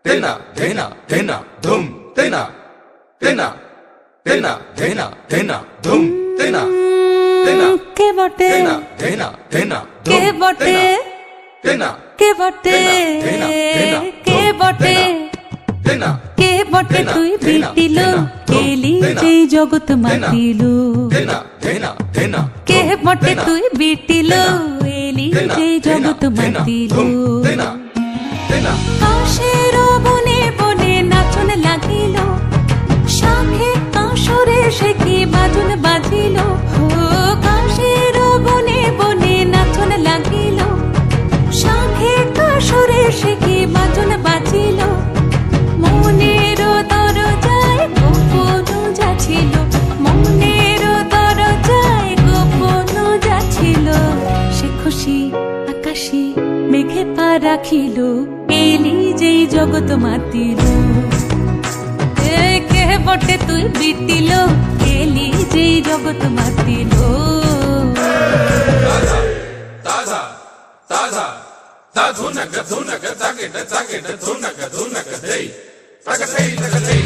तेना धेना धेना धुम तेना तेना तेना धेना धेना धुम तेना तेना के बटे तेना धेना धेना के बटे तेना के बटे के बटे तेना के बटे তুই বিটিলো কেলি যে জগৎ মাতিলো तेना धेना धेना কে বটে তুই বিটিলো এলি যে জগৎ মাতিলো तेना तेना কাশের বনে বনে নাচন লাগিল শাখে কাশরে সে কি বাজন বাজিল ও কাশের বনে বনে নাচন লাগিল শাখে কাশরে সে কি বাজন বাজিল মনের দরজায় গোপন যাচ্ছিল মনের দরজায় গোপন যাচ্ছিল সে খুশি আকাশে মেঘে পা রাখিল এলি যেই জগৎ মাতিল কে বটে তুই বিটিল এলি যেই জগৎ মাতিল ताजा ताजा ता धुनक धुनक ताकेट ताकेट धुनक धुनक दे तक दे तक दे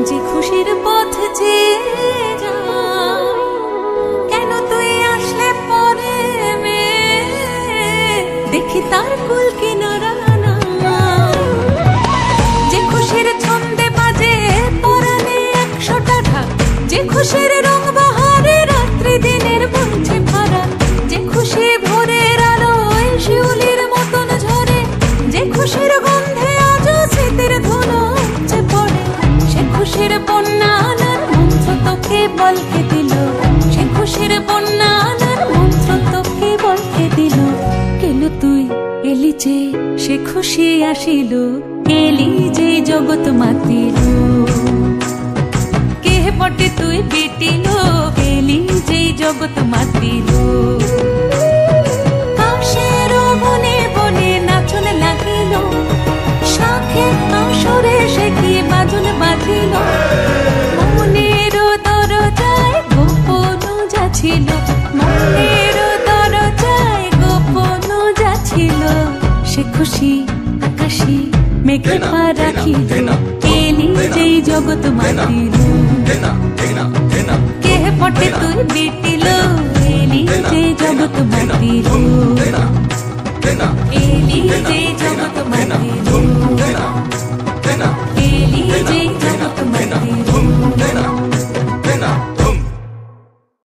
যে খুশির পথ যে কেন তুই আসলে পরে দেখি তার কুল কিনারা যে খুশির ছন্দে বাজে পরানে 100টা ঢাক যে খুশির রং বাহারে রাত্রি দিনের বলছে ভরা যে খুশি ভোরের আলোয় শিউলির মতন ঝরে যে খুশির গন্ধে আজ স্মৃতির ধুলো হচ্ছে পড়ে সে খুশির বন্যা আনার মন্ত্র তোকে বলকে দিল সে খুশির বন্যা আনার মন্ত্র তোকে বলকে দিল কেন তুই এলি যে সে খুশি আসিল এলি যে জগৎ মাতিল কে বটে তুই বিটিল এলি যে জগৎ মাতিল কাশের বনে বনে নাচন লাগিল শাখে কাশরে সে কি বাজন বাজিল মনের দরজায় গোপন যাচ্ছিল মনের দরজায় গোপন যাচ্ছিল সে খুশি আকাশে মেঘে পা রাখিল এলি যেই জগৎ মাতিল কে বটে তুই বিটিল এলি যেই জগৎ মাতিল এলি যেই জগৎ